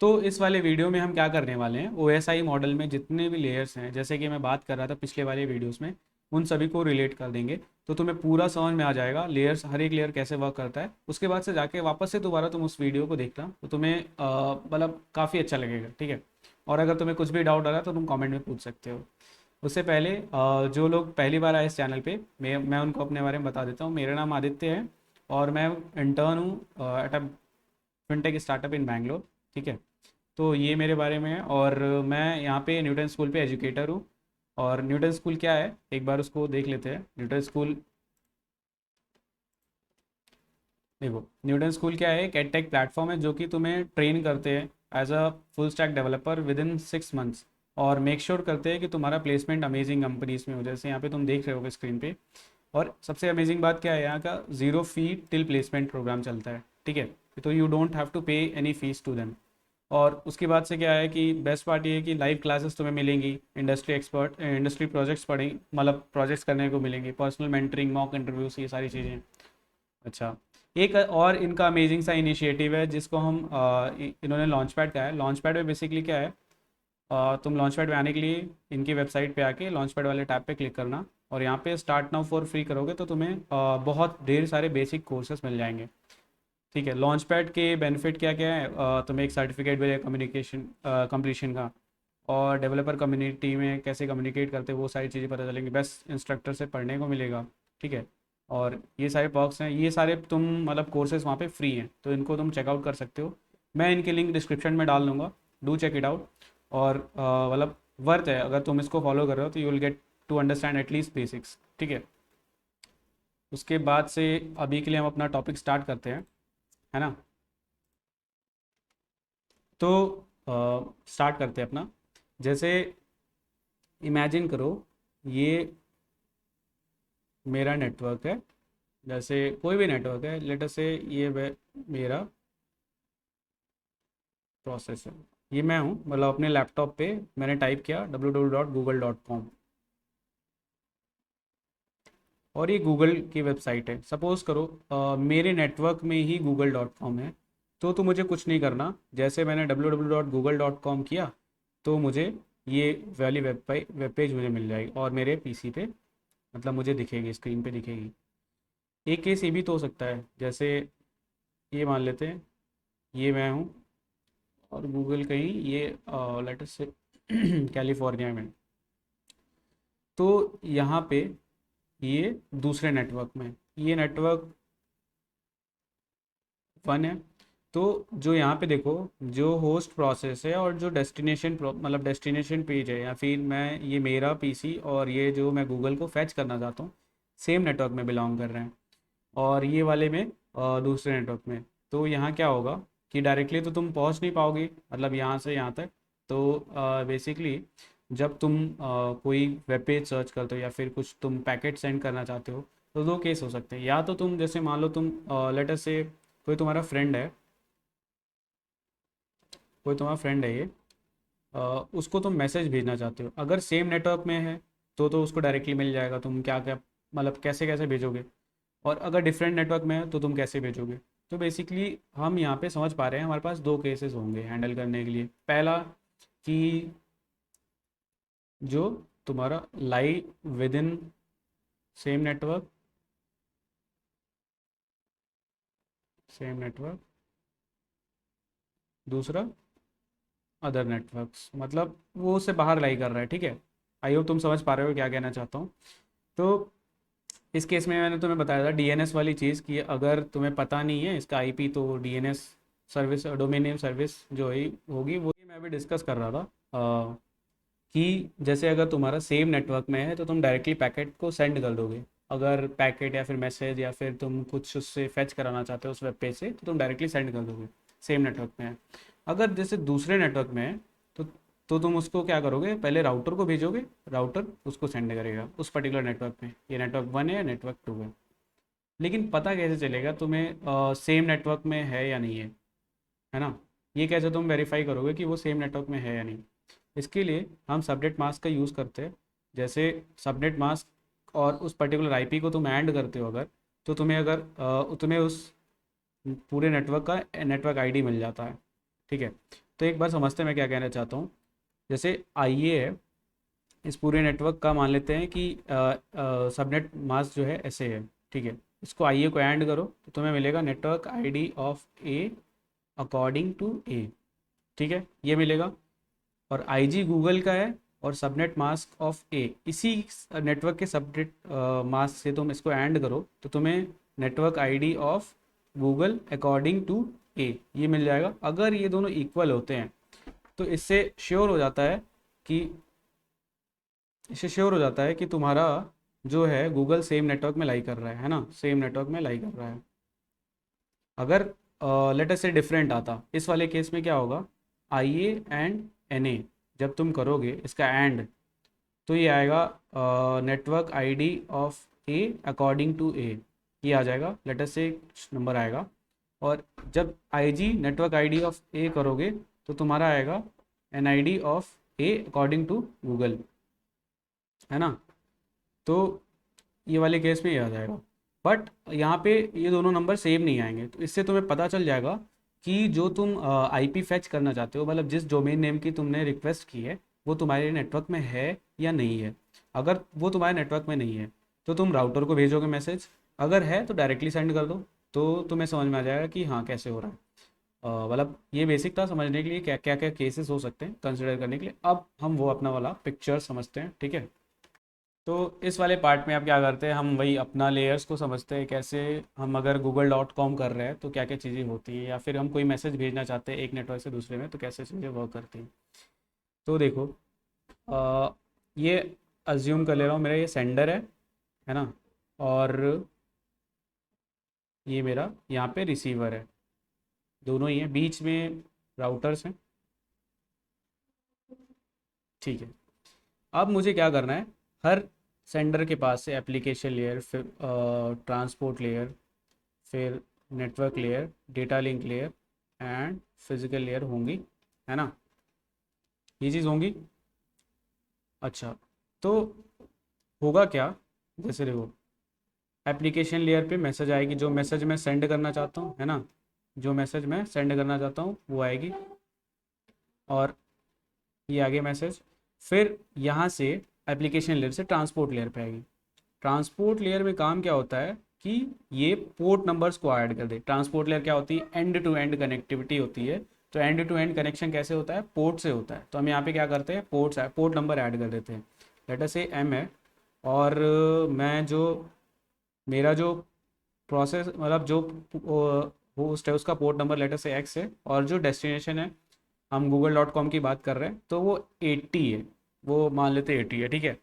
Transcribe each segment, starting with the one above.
तो इस वाले वीडियो में हम क्या करने वाले हैं, OSI मॉडल में जितने भी लेयर्स हैं, जैसे कि मैं बात कर रहा था पिछले वाले वीडियोस में, उन सभी को रिलेट कर देंगे। तो तुम्हें पूरा समझ में आ जाएगा लेयर्स, हर एक लेयर कैसे वर्क करता है। उसके बाद से जाके वापस से दोबारा तुम उस वीडियो को देखना, तो तुम्हें मतलब काफ़ी अच्छा लगेगा, ठीक है। और अगर तुम्हें कुछ भी डाउट आ रहा है तो तुम कमेंट में पूछ सकते हो। उससे पहले जो लोग पहली बार आए इस चैनल पे, मैं उनको अपने बारे में बता देता हूँ। मेरा नाम आदित्य है और मैं इंटर्न हूँ एट अ फिनटेक स्टार्टअप इन बैंगलोर, ठीक है। तो ये मेरे बारे में है। और मैं यहाँ पे न्यूटन स्कूल पे एजुकेटर हूँ। और न्यूटन स्कूल क्या है, एक बार उसको देख लेते हैं। न्यूटन स्कूल, देखो न्यूटन स्कूल क्या है, एक एडटेक प्लेटफॉर्म है जो कि तुम्हें ट्रेन करते हैं as a full stack developer within 6 months. और मेक श्योर करते हैं कि तुम्हारा प्लेसमेंट अमेजिंग कंपनीज में हो, जैसे यहाँ पे तुम देख रहे होगे स्क्रीन पे। और सबसे अमेजिंग बात क्या है, यहाँ का 0 फी टिल प्लेसमेंट प्रोग्राम चलता है, ठीक है। तो यू डोंट हैव टू पे एनी फीस टू देम। और उसके बाद से क्या है कि बेस्ट पार्ट ये है कि लाइव क्लासेस तुम्हें मिलेंगी, इंडस्ट्री प्रोजेक्ट्स पढ़ेंगे, मतलब प्रोजेक्ट्स करने को मिलेंगे, पर्सनल मेंटरिंग, मॉक इंटरव्यूज, ये सारी चीज़ें। अच्छा, एक और इनका अमेजिंग सा इनिशिएटिव है जिसको हम इन्होंने लॉन्च पैड का है। लॉन्च पैड में बेसिकली क्या है, तुम लॉन्च पैड पे आने के लिए इनकी वेबसाइट पे आके लॉन्च पैड वाले टैब पे क्लिक करना, और यहाँ पे स्टार्ट नाउ फॉर फ्री करोगे तो तुम्हें बहुत ढेर सारे बेसिक कोर्सेज मिल जाएंगे, ठीक है। लॉन्च पैड के बेनिफिट क्या क्या है, तुम्हें एक सर्टिफिकेट मिलेगा कम्युनिकेशन कंप्लीशन का, और डेवलपर कम्युनिटी में कैसे कम्युनिकेट करते हैं वो सारी चीज़ें पता चलेंगी, बेस्ट इंस्ट्रक्टर से पढ़ने को मिलेगा, ठीक है। और ये सारे पर्क्स हैं, ये सारे तुम मतलब कोर्सेज वहाँ पे फ्री हैं, तो इनको तुम चेकआउट कर सकते हो। मैं इनके लिंक डिस्क्रिप्शन में डाल दूँगा, डू चेक इट आउट। और मतलब वर्थ है, अगर तुम इसको फॉलो कर रहे हो तो you will get to understand at least basics, ठीक है। उसके बाद से अभी के लिए हम अपना टॉपिक स्टार्ट करते हैं, है ना। तो स्टार्ट करते हैं अपना। जैसे इमेजिन करो, ये मेरा नेटवर्क है, जैसे कोई भी नेटवर्क है, लेट अस से ये मेरा प्रोसेसर, ये मैं हूँ, मतलब अपने लैपटॉप पे मैंने टाइप किया www.google.com, और ये गूगल की वेबसाइट है। सपोज़ करो मेरे नेटवर्क में ही google.com है, तो मुझे कुछ नहीं करना। जैसे मैंने www.google.com किया तो मुझे ये वाली वेब पेज मुझे मिल जाएगी, और मेरे पीसी पे मतलब मुझे दिखेगी, स्क्रीन पे दिखेगी। एक केस ये भी तो हो सकता है, जैसे ये मान लेते हैं ये मैं हूँ, और गूगल कहीं ये लेट अस से कैलिफोर्निया में, तो यहाँ पे ये दूसरे नेटवर्क में, ये नेटवर्क 1 है। तो जो यहाँ पे देखो, जो होस्ट प्रोसेस है और जो मतलब डेस्टिनेशन पेज है, या फिर मैं ये मेरा पीसी और ये जो मैं गूगल को फैच करना चाहता हूँ, सेम नेटवर्क में बिलोंग कर रहे हैं। और ये वाले में दूसरे नेटवर्क में। तो यहाँ क्या होगा कि डायरेक्टली तो तुम पहुँच नहीं पाओगे, मतलब यहाँ से यहाँ तक। तो बेसिकली जब तुम कोई वेब पेज सर्च करते हो या फिर कुछ तुम पैकेट सेंड करना चाहते हो, तो दो केस हो सकते हैं। या तो तुम जैसे मान लो तुम लेटर से कोई तुम्हारा फ्रेंड है, कोई तुम्हारा फ्रेंड है ये, अ, उसको तुम मैसेज भेजना चाहते हो, अगर सेम नेटवर्क में है तो उसको डायरेक्टली मिल जाएगा। तुम क्या क्या मतलब कैसे कैसे भेजोगे, और अगर डिफरेंट नेटवर्क में है तो तुम कैसे भेजोगे। तो बेसिकली हम यहाँ पे समझ पा रहे हैं, हमारे पास दो केसेस होंगे हैंडल करने के लिए। पहला कि जो तुम्हारा live with in same network, same network, दूसरा अदर नेटवर्क्स, मतलब वो उससे बाहर लाई कर रहा है, ठीक है। आई होप तुम समझ पा रहे हो क्या कहना चाहता हूँ। तो इस केस में मैंने तुम्हें बताया था डीएनएस वाली चीज़, कि अगर तुम्हें पता नहीं है इसका आईपी, तो DNS service, domain name service जो है होगी, वो मैं अभी डिस्कस कर रहा था। कि जैसे अगर तुम्हारा सेम नेटवर्क में है तो तुम डायरेक्टली पैकेट को सेंड कर दोगे। अगर पैकेट या फिर मैसेज या फिर तुम कुछ उससे फेच कराना चाहते हो उस वेब पेज से, तो तुम डायरेक्टली सेंड कर दोगे, सेम नेटवर्क में है। अगर जैसे दूसरे नेटवर्क में है तो तुम उसको क्या करोगे, पहले राउटर को भेजोगे, राउटर उसको सेंड करेगा उस पर्टिकुलर नेटवर्क में, ये नेटवर्क 1 है या नेटवर्क 2 है। लेकिन पता कैसे चलेगा तुम्हें सेम नेटवर्क में है या नहीं है ना। ये कैसे तुम वेरीफाई करोगे कि वो सेम नेटवर्क में है या नहीं। इसके लिए हम सबनेट मास्क का यूज़ करते हैं। जैसे सबनेट मास्क और उस पर्टिकुलर आईपी को तुम ऐड करते हो अगर, तो तुम्हें उस पूरे नेटवर्क का नेटवर्क आईडी मिल जाता है, ठीक है। तो एक बार समझते हैं मैं क्या कहना चाहता हूँ। जैसे आइए है, इस पूरे नेटवर्क का मान लेते हैं कि सबनेट मास्क जो है ऐसे है, ठीक है। इसको आइए को ऐड करो तो तुम्हें मिलेगा network ID of A according to A, ठीक है, ये मिलेगा। और आईजी गूगल का है और सबनेट मास्क ऑफ ए, इसी नेटवर्क के सबनेट मास्क से तुम इसको ऐड करो तो तुम्हें network ID of Google according to A ये मिल जाएगा। अगर ये दोनों इक्वल होते हैं तो इससे श्योर हो जाता है कि तुम्हारा जो है गूगल सेम नेटवर्क में लाई कर रहा है ना, सेम नेटवर्क में लाई कर रहा है। अगर लेट अस से डिफरेंट आता, इस वाले केस में क्या होगा, आई ए एंड एन ए जब तुम करोगे इसका एंड, तो ये आएगा network ID of A according to A, ये आ जाएगा, लेट अस से नंबर आएगा। और जब आई जी नेटवर्क आईडी ऑफ ए करोगे तो तुम्हारा आएगा N I D of A according to Google, है ना। तो ये वाले केस में ये आ जाएगा। बट यहाँ पे ये दोनों नंबर सेम नहीं आएंगे, तो इससे तुम्हें पता चल जाएगा कि जो तुम आईपी फैच करना चाहते हो, मतलब जिस डोमेन नेम की तुमने रिक्वेस्ट की है वो तुम्हारे नेटवर्क में है या नहीं है। अगर वो तुम्हारे नेटवर्क में नहीं है तो तुम राउटर को भेजोगे मैसेज, अगर है तो डायरेक्टली सेंड कर दो, तो तुम्हें समझ में आ जाएगा कि हाँ कैसे हो रहा है। मतलब ये बेसिक था समझने के लिए क्या क्या क्या केसेस हो सकते हैं कंसिडर करने के लिए। अब हम वो अपना वाला पिक्चर समझते हैं, ठीक है। तो इस वाले पार्ट में आप क्या करते हैं, हम वही अपना लेयर्स को समझते हैं, कैसे हम अगर google.com कर रहे हैं तो क्या क्या चीज़ें होती है, या फिर हम कोई मैसेज भेजना चाहते हैं एक नेटवर्क से दूसरे में तो कैसे चीज़ें वर्क करती हैं। तो देखो, अ, ये अज्यूम कर ले रहा हूँ मेरा ये सेंडर है ना, और ये मेरा यहाँ पे रिसीवर है, दोनों ही हैं, बीच में राउटर्स हैं, ठीक है। अब मुझे क्या करना है, हर सेंडर के पास से एप्लीकेशन लेयर, फिर ट्रांसपोर्ट लेयर, फिर network layer, data link layer and physical layer होंगी, है ना, ये चीज़ होंगी। अच्छा, तो होगा क्या, जैसे देखो एप्लीकेशन लेयर पे मैसेज आएगी, जो मैसेज मैं सेंड करना चाहता हूँ, है ना, जो मैसेज मैं सेंड करना चाहता हूँ वो आएगी, और ये आगे मैसेज। फिर यहाँ से एप्लीकेशन लेयर से ट्रांसपोर्ट लेयर पे आएगी। ट्रांसपोर्ट लेयर में काम क्या होता है कि ये पोर्ट नंबर्स को ऐड कर दे। ट्रांसपोर्ट लेयर क्या होती है, एंड टू एंड कनेक्टिविटी होती है। तो एंड टू एंड कनेक्शन कैसे होता है, पोर्ट से होता है। तो हम यहाँ पे क्या करते हैं, पोर्ट नंबर ऐड कर देते हैं। लेट अस से एम है, और मैं जो मेरा जो प्रोसेस मतलब जो होस्ट है उसका पोर्ट नंबर लेटर से एक्स है, और जो डेस्टिनेशन है हम google.com की बात कर रहे हैं तो वो 80 है, वो मान लेते हैं 80 है, ठीक है।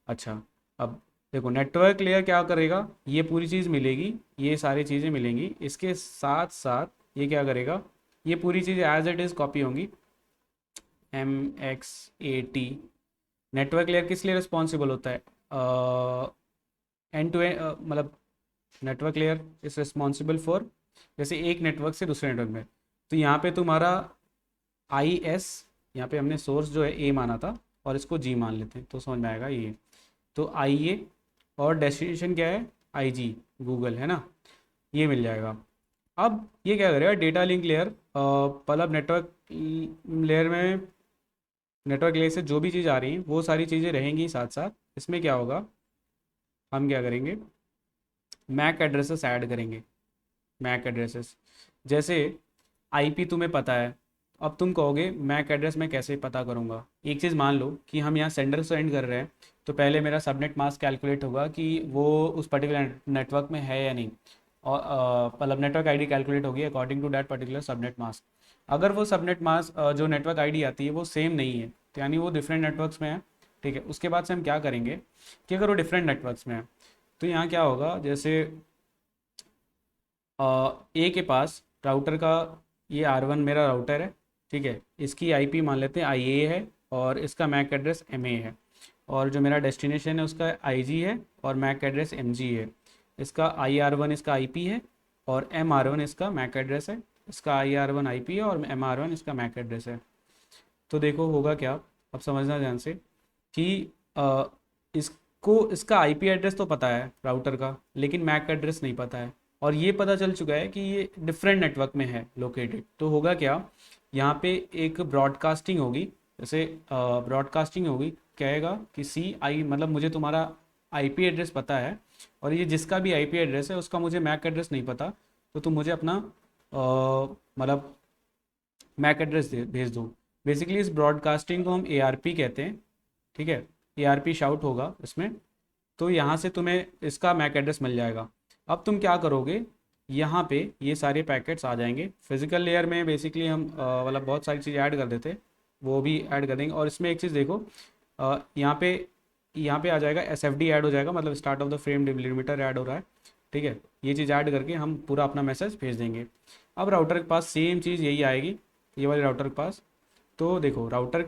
अच्छा, अब देखो नेटवर्क लेयर क्या करेगा, ये पूरी चीज़ मिलेगी, ये सारी चीज़ें मिलेंगी, इसके साथ साथ ये क्या करेगा, ये पूरी चीज़ एज इट इज़ कॉपी होंगी, MX80। नेटवर्क लेयर किस लिए रिस्पॉन्सिबल होता है, एंड टू एंड, मतलब network layer is responsible for, जैसे एक नेटवर्क से दूसरे नेटवर्क में, तो यहाँ पे तुम्हारा IS, यहाँ पे हमने सोर्स जो है A माना था और इसको G मान लेते हैं तो समझ में आएगा ये। तो IA और डेस्टिनेशन क्या है, IG गूगल, है ना, ये मिल जाएगा। अब ये क्या करेगा, डेटा लिंक लेयर, मतलब नेटवर्क लेयर में, नेटवर्क लेयर से जो भी चीज़ आ रही है वो सारी चीज़ें रहेंगी साथ साथ। इसमें क्या होगा, हम क्या करेंगे, मैक एड्रेसेस ऐड करेंगे। मैक एड्रेसेस, जैसे IP तुम्हें पता है, अब तुम कहोगे मैक एड्रेस मैं कैसे पता करूँगा। एक चीज़ मान लो कि हम यहाँ सेंडर सेंड कर रहे हैं, तो पहले मेरा सबनेट मास्क कैलकुलेट होगा कि वो उस पर्टिकुलर नेटवर्क में है या नहीं, और मतलब नेटवर्क आईडी कैलकुलेट होगी according to that particular subnet mask. अगर वो सबनेट मास्क जो नेटवर्क आईडी आती है वो सेम नहीं है, तो यानी वो डिफरेंट नेटवर्क्स में है, ठीक है। उसके बाद से हम क्या करेंगे कि अगर वो डिफरेंट नेटवर्क्स में है तो यहाँ क्या होगा, जैसे ए के पास राउटर का, ये R1 मेरा राउटर है, ठीक है, इसकी IP मान लेते हैं IA है, और इसका मैक एड्रेस MA है, और जो मेरा डेस्टिनेशन है उसका IG है और मैक एड्रेस MG है। इसका IR1 इसका IP है और MR1 इसका मैक एड्रेस है। इसका IR1 IP है और MR1 इसका मैक एड्रेस है। तो देखो होगा क्या, अब समझना ध्यान से कि इसका IP एड्रेस तो पता है राउटर का, लेकिन मैक एड्रेस नहीं पता है, और ये पता चल चुका है कि ये डिफरेंट नेटवर्क में है लोकेटेड। तो होगा क्या, यहाँ पे एक ब्रॉडकास्टिंग होगी, जैसे ब्रॉडकास्टिंग होगी, कहेगा कि सी आई, मतलब मुझे तुम्हारा आईपी एड्रेस पता है, और ये जिसका भी आईपी एड्रेस है उसका मुझे मैक एड्रेस नहीं पता, तो तुम मुझे अपना मतलब मैक एड्रेस भेज दो। बेसिकली इस ब्रॉडकास्टिंग को हम एआरपी कहते हैं, ठीक है। एआरपी शाउट होगा इसमें, तो यहाँ से तुम्हें इसका मैक एड्रेस मिल जाएगा। अब तुम क्या करोगे, यहाँ पे ये सारे पैकेट्स आ जाएंगे। फिजिकल लेयर में बेसिकली हम मतलब बहुत सारी चीज़ें ऐड कर देते, वो भी ऐड कर देंगे। और इसमें एक चीज़ देखो, यहाँ पे आ जाएगा एस एफ डी ऐड हो जाएगा, मतलब start of the frame delimiter add हो रहा है, ठीक है। ये चीज़ ऐड करके हम पूरा अपना मैसेज भेज देंगे। अब राउटर के पास सेम चीज़ यही आएगी, ये वाले राउटर के पास। तो देखो राउटर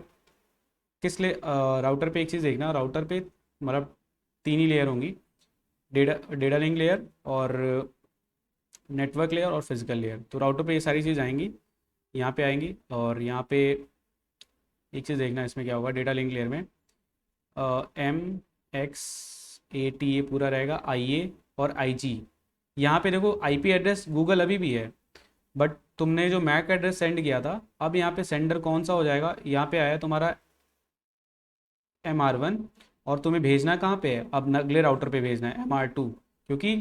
किस ले राउटर पे एक चीज़ देखना, राउटर पे मतलब तीन ही लेयर होंगी, डेटा लिंक लेयर और नेटवर्क लेयर और फिजिकल लेयर। तो राउटर पे ये सारी चीज़ आएंगी, यहाँ पे आएंगी। और यहाँ पे एक चीज़ देखना, इसमें क्या होगा, डेटा लिंक लेयर में MX80 ये पूरा रहेगा, IA और IG। यहाँ पे देखो आईपी एड्रेस गूगल अभी भी है, बट तुमने जो मैक एड्रेस सेंड किया था, अब यहाँ पे सेंडर कौन सा हो जाएगा, यहाँ पे आया तुम्हारा MR1, और तुम्हें भेजना कहाँ पे है, अब अगले राउटर पे भेजना है MR2। क्योंकि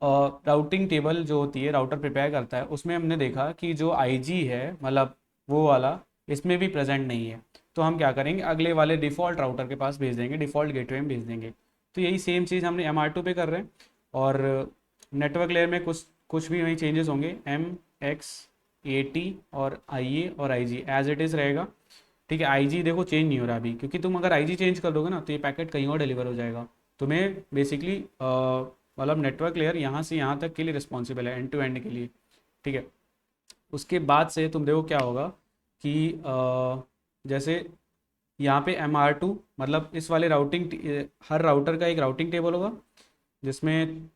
राउटिंग टेबल जो होती है राउटर प्रिपेयर करता है, उसमें हमने देखा कि जो IG है, मतलब वो वाला इसमें भी प्रेजेंट नहीं है। तो हम क्या करेंगे, अगले वाले डिफ़ॉल्ट राउटर के पास भेज देंगे, डिफ़ॉल्ट गेटवे में भेज देंगे। तो यही सेम चीज़ हमने MR2 पे कर रहे हैं। और नेटवर्क लेयर में कुछ कुछ भी वही चेंजेस होंगे, MX80 और IA और IG एज इट इज़ रहेगा, ठीक है। IG देखो चेंज नहीं हो रहा अभी, क्योंकि तुम अगर IG चेंज कर दोगे ना तो ये पैकेट कहीं और डिलीवर हो जाएगा। तुम्हें बेसिकली मतलब नेटवर्क लेयर यहाँ से यहाँ तक के लिए रिस्पॉन्सिबल है, एंड टू एंड के लिए, ठीक है। उसके बाद से तुम देखो क्या होगा कि जैसे यहाँ पे MR2, मतलब इस वाले हर राउटर का एक राउटिंग टेबल होगा, जिसमें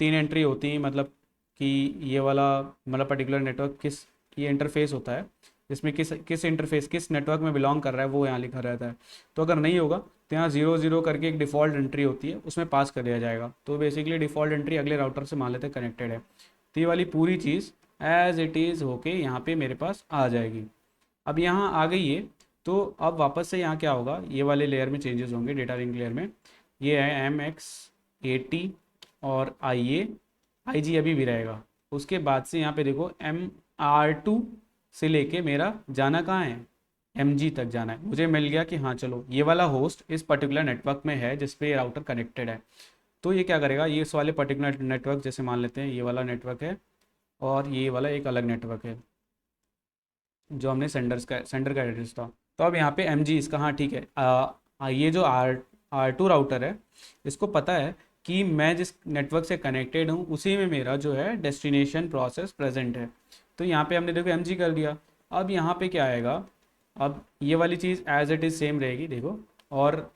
3 एंट्री होती हैं, मतलब कि ये वाला मतलब पर्टिकुलर नेटवर्क किस, ये इंटरफेस होता है, जिसमें किस किस इंटरफेस किस नेटवर्क में बिलोंग कर रहा है वो यहाँ लिखा रहता है। तो अगर नहीं होगा तो यहाँ 00 करके एक डिफ़ॉल्ट एंट्री होती है, उसमें पास कर दिया जाएगा। तो बेसिकली डिफ़ॉल्ट एंट्री अगले राउटर से मान लेते कनेक्टेड है, तो ये वाली पूरी चीज़ एज इट इज़ होके यहाँ पे मेरे पास आ जाएगी। अब यहाँ आ गई है, तो अब वापस से यहाँ क्या होगा, ये वाले लेयर में चेंजेस होंगे, डेटा लिंक लेयर में। ये है MX80 और IG अभी भी रहेगा। उसके बाद से यहाँ पे देखो MR2 से लेके मेरा जाना कहाँ है, MG तक जाना है। मुझे मिल गया कि हाँ चलो ये वाला होस्ट इस पर्टिकुलर नेटवर्क में है जिस पे ये राउटर कनेक्टेड है। तो ये क्या करेगा, ये इस वाले पर्टिकुलर नेटवर्क, जैसे मान लेते हैं ये वाला नेटवर्क है और ये वाला एक अलग नेटवर्क है जो हमने सेंडर का एड्रेस था। तो अब यहाँ पे MG इसका, हाँ ठीक है, ये जो R2 राउटर है, इसको पता है कि मैं जिस नेटवर्क से कनेक्टेड हूँ उसी में मेरा जो है डेस्टिनेशन प्रोसेस प्रेजेंट है। तो यहाँ पे हमने देखो MG कर दिया। अब यहाँ पे क्या आएगा, अब ये वाली चीज़ एज इट इज़ सेम रहेगी देखो। और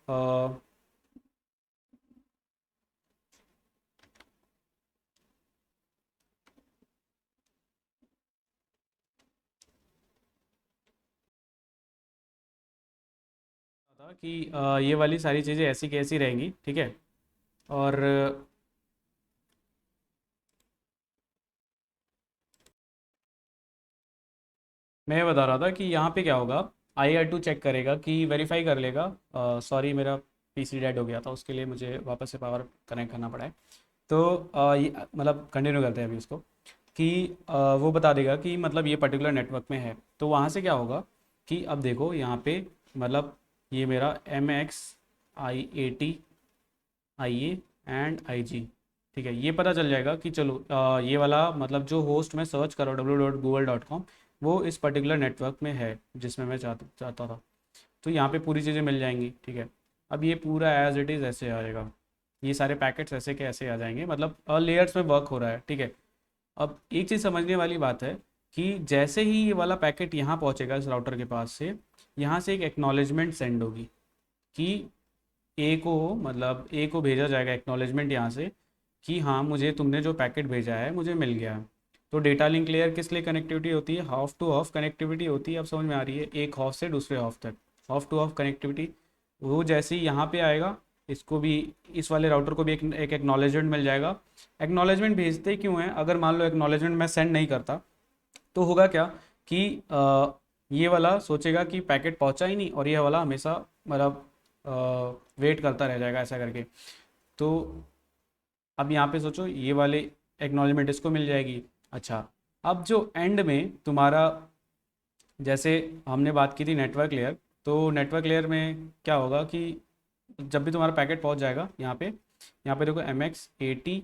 था कि ये वाली सारी चीज़ें ऐसी कैसी रहेंगी, ठीक है। और मैं ये बता रहा था कि यहाँ पे क्या होगा, IR2 चेक करेगा कि वेरीफाई कर लेगा, सॉरी मेरा PC डेड हो गया था, उसके लिए मुझे वापस से पावर कनेक्ट करना पड़ा है। तो मतलब कंटिन्यू करते हैं अभी इसको, कि वो बता देगा कि मतलब ये पर्टिकुलर नेटवर्क में है। तो वहाँ से क्या होगा कि अब देखो यहाँ पे, मतलब ये मेरा MX80 IA एंड IG, ठीक है। ये पता चल जाएगा कि चलो ये वाला मतलब जो होस्ट में सर्च करो www.google.com, वो इस पर्टिकुलर नेटवर्क में है जिसमें मैं चाहता था। तो यहाँ पे पूरी चीज़ें मिल जाएंगी, ठीक है। अब ये पूरा एज इट इज़ ऐसे आएगा, ये सारे पैकेट्स ऐसे के ऐसे आ जाएंगे, मतलब लेयर्स में वर्क हो रहा है, ठीक है। अब एक चीज़ समझने वाली बात है कि जैसे ही ये वाला पैकेट यहाँ पहुँचेगा इस राउटर के पास से, यहाँ से एक एक्नॉलेजमेंट सेंड होगी कि ए को भेजा जाएगा एक्नॉलेजमेंट यहाँ से कि हाँ मुझे तुमने जो पैकेट भेजा है मुझे मिल गया है। तो डेटा लिंक लेयर किस लिए कनेक्टिविटी होती है, हाफ टू हाफ कनेक्टिविटी होती है। अब समझ में आ रही है, एक हाफ से दूसरे हाफ तक हाफ टू हाफ कनेक्टिविटी। वो जैसे ही यहाँ पे आएगा, इसको भी, इस वाले राउटर को भी एक एक्नॉलेजमेंट मिल जाएगा। एक्नॉलेजमेंट भेजते क्यों है, अगर मान लो एक्नॉलेजमेंट मैं सेंड नहीं करता तो होगा क्या कि ये वाला सोचेगा कि पैकेट पहुंचा ही नहीं, और ये वाला हमेशा मतलब वेट करता रह जाएगा ऐसा करके। तो अब यहाँ पे सोचो ये वाले एक्नॉलेजमेंट इसको मिल जाएगी। अच्छा, अब जो एंड में तुम्हारा, जैसे हमने बात की थी नेटवर्क लेयर, तो नेटवर्क लेयर में क्या होगा कि जब भी तुम्हारा पैकेट पहुंच जाएगा यहाँ पे देखो M X A T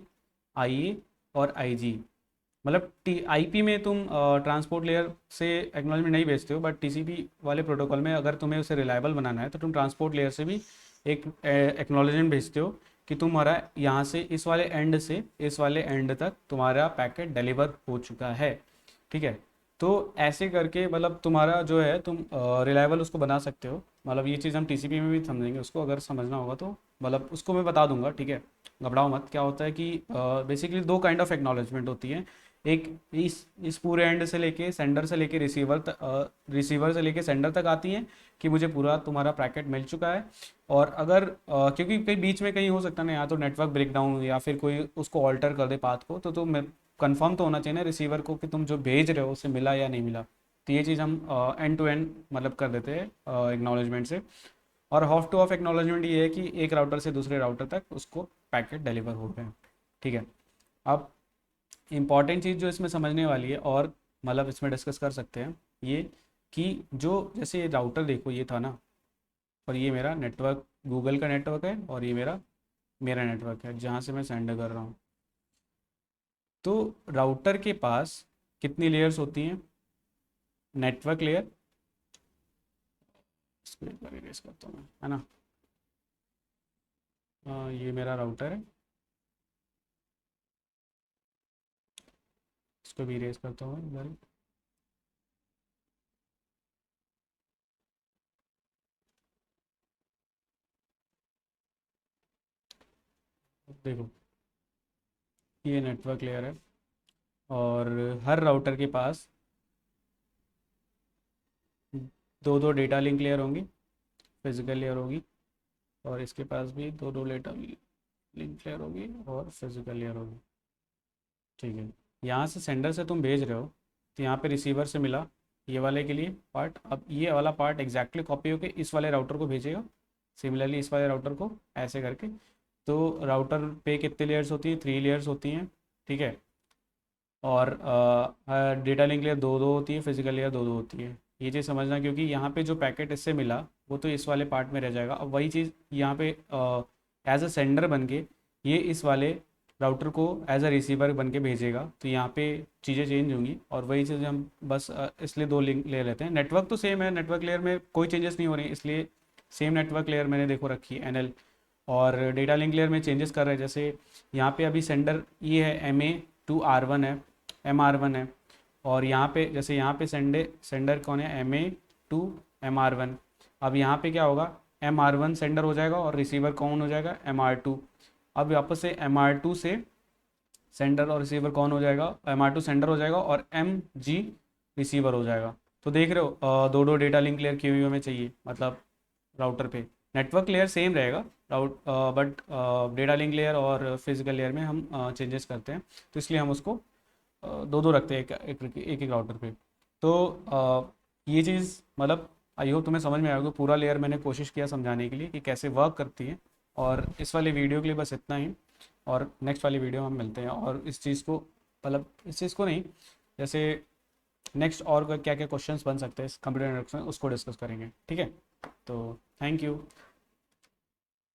I A और आई जी, मतलब टी आई पी में तुम ट्रांसपोर्ट लेयर से एक्नॉलेजमेंट नहीं भेजते हो, बट टीसीपी वाले प्रोटोकॉल में अगर तुम्हें उसे रिलायबल बनाना है तो तुम ट्रांसपोर्ट लेयर से भी एक एक्नॉलेजमेंट भेजते हो कि तुम्हारा यहाँ से इस वाले एंड से इस वाले एंड तक तुम्हारा पैकेट डिलीवर हो चुका है। ठीक है, तो ऐसे करके मतलब तुम्हारा जो है तुम रिलायबल उसको बना सकते हो। मतलब ये चीज़ हम टीसीपी में भी समझेंगे, उसको अगर समझना होगा तो मतलब उसको मैं बता दूंगा, ठीक है, घबराओ मत। क्या होता है कि बेसिकली दो काइंड ऑफ एक्नॉलेजमेंट होती है। एक इस पूरे एंड से लेके सेंडर से लेके रिसीवर से लेके सेंडर तक आती हैं कि मुझे पूरा तुम्हारा पैकेट मिल चुका है। और अगर क्योंकि कहीं बीच में कहीं हो सकता है ना, या तो नेटवर्क ब्रेकडाउन या फिर कोई उसको ऑल्टर कर दे पाथ को, तो तुम कंफर्म तो होना चाहिए ना रिसीवर को कि तुम जो भेज रहे हो उसे मिला या नहीं मिला। तो ये चीज़ हम एंड टू एंड मतलब कर देते हैं एक्नॉलेजमेंट से। और हॉफ टू ऑफ एक्नॉलेजमेंट ये है कि एक राउटर से दूसरे राउटर तक उसको पैकेट डिलीवर हो गए। ठीक है, अब इम्पॉर्टेंट चीज़ जो इसमें समझने वाली है और मतलब इसमें डिस्कस कर सकते हैं ये, कि जो जैसे ये राउटर देखो ये था ना, और ये मेरा नेटवर्क गूगल का नेटवर्क है, और ये मेरा मेरा नेटवर्क है जहाँ से मैं सेंड कर रहा हूँ। तो राउटर के पास कितनी लेयर्स होती हैं? नेटवर्क लेयर, इसको एक बार इरेज करता हूँ मैं, है ना। ये मेरा राउटर है, इसको भी इरेज करता हूँ इधर। देखो ये नेटवर्क लेयर है, और हर राउटर के पास दो दो डेटा लिंक लेयर होंगी, फिजिकल लेयर होगी, और इसके पास भी दो दो डेटा लिंक लेयर होगी और फिजिकल लेयर होगी। ठीक है, यहाँ से सेंडर से तुम भेज रहे हो, तो यहाँ पे रिसीवर से मिला ये वाले के लिए पार्ट, अब ये वाला पार्ट एग्जैक्टली कॉपी होकर इस वाले राउटर को भेजेगा, सिमिलरली इस वाले राउटर को, ऐसे करके। तो राउटर पे कितने लेयर्स होती हैं? 3 लेयर्स होती हैं। ठीक है, और डेटा लिंक लेयर दो दो होती है, फिजिकल लेयर दो दो होती है। ये चीज़ समझना, क्योंकि यहाँ पे जो पैकेट इससे मिला वो तो इस वाले पार्ट में रह जाएगा। अब वही चीज़ यहाँ पे एज अ सेंडर बन के ये इस वाले राउटर को एज अ रिसीवर बन के भेजेगा, तो यहाँ पे चीज़ें चेंज होंगी। और वही चीज़ हम बस इसलिए दो लिंक ले लेते हैं। नेटवर्क तो सेम है, नेटवर्क लेयर में कोई चेंजेस नहीं हो रही, इसलिए सेम नेटवर्क लेयर मैंने देखो रखी है एन एल। और डेटा लिंक लेयर में चेंजेस कर रहे हैं, जैसे यहाँ पे अभी सेंडर ये है MA2R1 है, MR1 है। और यहाँ पे जैसे यहाँ पे सेंडर कौन है? MA2 MR1। अब यहाँ पे क्या होगा? MR1 सेंडर हो जाएगा और रिसीवर कौन हो जाएगा? MR2। अब वापस से MR2 से सेंडर और रिसीवर कौन हो जाएगा? MR2 सेंडर हो जाएगा और MG रिसीवर हो जाएगा। तो देख रहे हो दो दो डेटा लिंक लेयर क्यों हमें चाहिए, मतलब राउटर पे। नेटवर्क लेयर सेम रहेगा राउट, बट डेटा लिंक लेयर और फिजिकल लेयर में हम चेंजेस करते हैं, तो इसलिए हम उसको दो दो रखते हैं एक राउटर पे। तो ये चीज़ मतलब आई होप तुम्हें समझ में आएगा। पूरा लेयर मैंने कोशिश किया समझाने के लिए कि कैसे वर्क करती है। और इस वाले वीडियो के लिए बस इतना ही, और नेक्स्ट वाली वीडियो हम मिलते हैं, और इस चीज़ को मतलब इस चीज़ को नहीं, जैसे नेक्स्ट और क्या क्या क्वेश्चंस बन सकते हैं इस कंप्यूटर नेटवर्क में उसको डिस्कस करेंगे। ठीक है, तो थैंक यू।